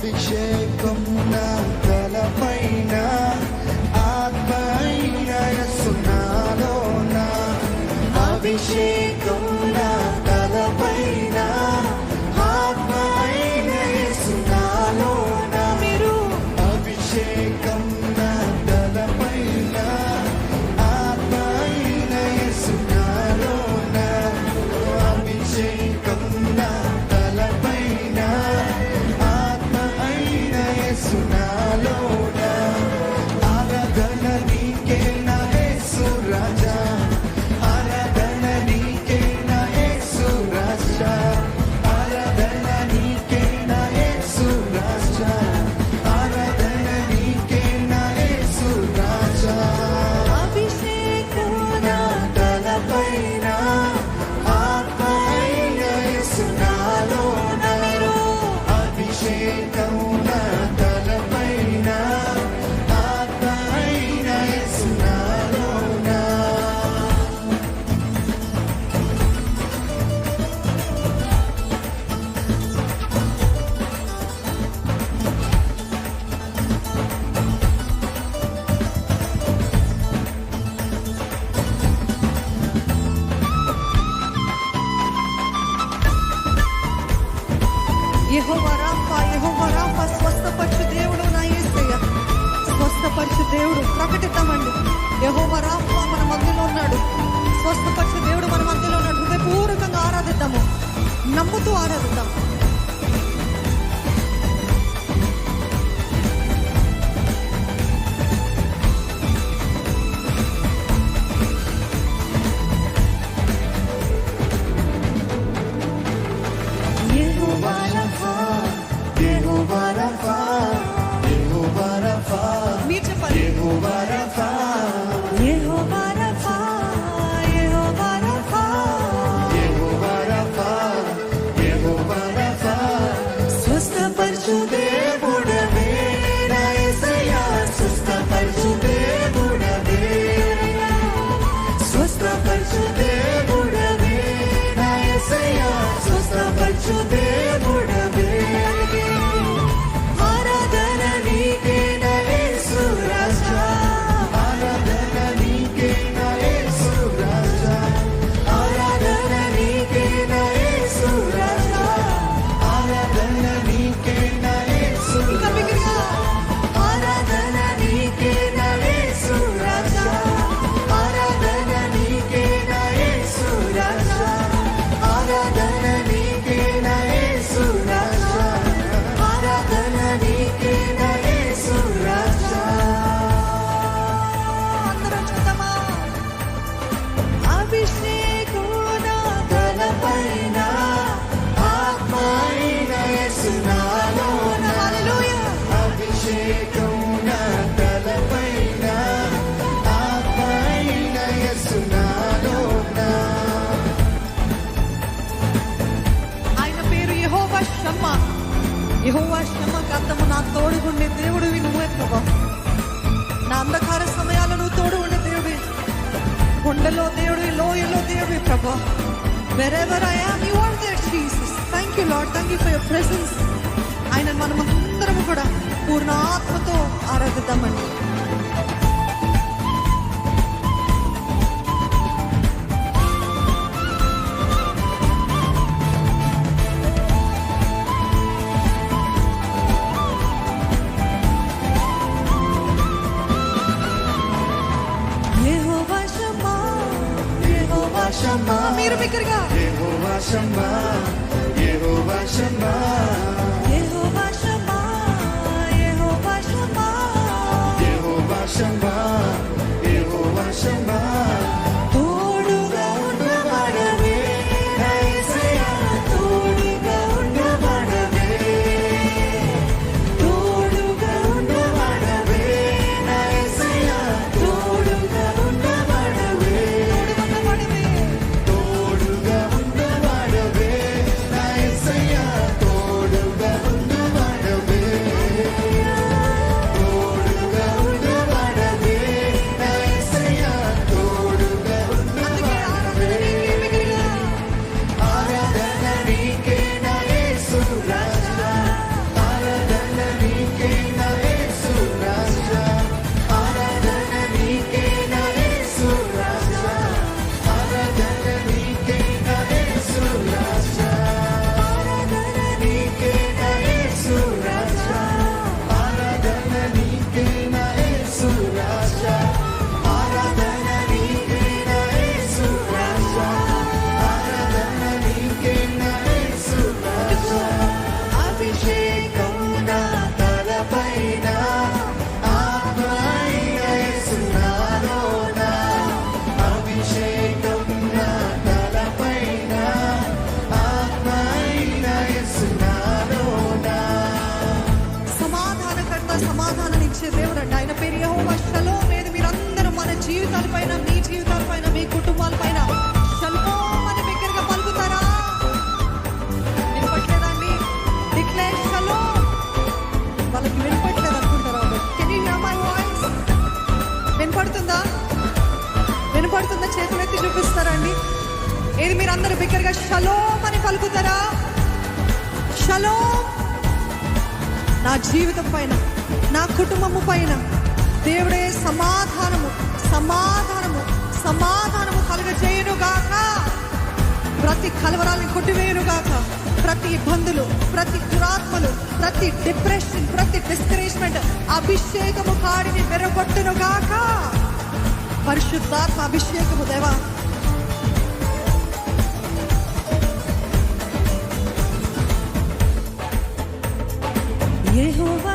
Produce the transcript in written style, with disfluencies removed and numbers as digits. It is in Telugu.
అభిషేకం నా తలపైన, ఆత్మ అయిన యేసు నాలోన. అభిషేకం నా తలపైన, ఆత్మ అయిన యేసు నాలోన. మీరు అభిషేకం నా తలపైన, ఆత్మ అయిన యేసు నాలోన. అభిషేకం నా తలపైన, ఆత్మ అయిన యేసు నాలోన. ఆరాధన నీకే నా యేసు రాజా, ఆరాధన నీకే నా యేసు రాజా, ఆరాధన నీకే నా యేసు రాజా, ఆరాధన నీకే నా యేసు రాజా. అభిషేకం నా తలపైన, ఆత్మ అయిన యేసు నాలోన. అభిషేకం నా తలపైన, ఆత్మ అయిన యేసు నాలోన. యెహోవా రాఫా, యెహోవా రాఫా, స్వస్థపరచు దేవుడు నా యేసయ్య, స్వస్థపరచు దేవుడు. ప్రకటిద్దామండి, యెహోవా రాఫా మన మధ్యలో ఉన్నాడు, స్వస్థపరచు దేవుడు మన మధ్యలో ఉన్నాడు. హృదయపూర్వకంగా ఆరాధిద్దాము, నమ్ముతూ ఆరాధిద్దాం. యెహోవా రఫా, యెహోవా రఫా, యెహోవా రఫా, మీరు చెప్పండి. యెహోవా రఫా, యెహోవా రాఫా, యెహోవా రాఫా, యెహోవా రఫా, యెహోవా రఫా. స్వస్థపరచు దేవుడవే నా యేసయ్యా, స్వస్థపరచు దేవుడవే, స్వస్థపరచు దేవుడవే నా యేసయ్యా, స్వస్థపరచు దేవుడవే. ఆరాధన నీకే నా యేసు రాజా, ఆరాధన నీకే నా యేసు రాజా, ఆరాధన నీకే నా యేసు రాజా, ఆరాధన నీకే నా యేసు ఇంకా రాజా, బిగ్గరగా. ఆరాధన నీకే నా యేసు రాజా, ఆరాధన నీకే నా యేసు రాజా, ఆరాధన నీకే నా యేసు రాజా, ఆరాధన నీకే నా యేసు రాజా. అందరం చూద్దామా? అభిషేకం నా తలపైన, ఆత్మ అయిన యేసు నాలోన. హల్లెలూయా. అభిషేకం నా తలపైన, ఆత్మ అయిన యేసు నాలోన. ఆయన పేరు యెహోవా షమ్మా. యెహోవా షమ్మాకి అర్థము నా తోడుగుండే దేవుడివి నువ్వే ప్రభా. నా అంధకార సమయాల్లో నువ్వు తోడు ఉండే దేవుడి, కొండలో దేవుడి, లోయలో దేవుడి ప్రభా. Wherever I am, you are there, Jesus. Thank you, Lord. Thank you for your presence. ఆయన మనం అందరం కూడా పూర్ణ ఆత్మతో ఆరాధిద్దామండి. యెహోవా షమ్మా, యెహోవా షమ్మా. మీరు బిగ్గరగా. యెహోవా షమ్మా, యెహోవా షమ్మా, యెహోవా షమ్మా, యెహోవా షమ్మా, యెహోవా షమ్మా, యెహోవా షమ్మా. తోడుగా ఉండబడవే నా యేసయ్యా, తోడుగా ఉండబడవే, తోడుగా ఉండబడవే నా యేసయ్యా, తోడుగా ఉండబడవే, తోడుగా ఉండబడవే నా యేసయ్యా, తోడుగా సమాధానాన్ని ఇచ్చే దేవుడు అండి. ఆయన పేరు యెహోవా షలోమ్. ఏది మీరందరూ మన జీవితాలపైన, మీ జీవితాలపైన, మీ కుటుంబాలపైన షలోమ్ అని బిగ్గరగా పలుకుతారా? వినపట్లేదా అండి? Declare shalom. వాళ్ళకి వినపట్లేదు అనుకుంటారా? Can you here my voice? వినపడుతుందా? వినపడుతుందా? చేతులెత్తి చూపిస్తారా అండి? ఏది మీరందరూ బిగ్గరగా షలోమ్ అని పలుకుతారా? షలోమ్. నా జీవితం పైన, నా కుటుంబము పైన దేవుడే సమాధానము సమాధానము సమాధానము కలుగజేయునుగాక. ప్రతి కలవరాలను కొట్టివేయునుగాక. ప్రతి ఇబ్బందులు, ప్రతి దురాత్మలు, ప్రతి డిప్రెషన్, ప్రతి డిస్కరేజ్మెంట్ అభిషేకము కాడిని వెరగొట్టునుగాక. పరిశుద్ధాత్మ అభిషేకము దేవా. యెహోవా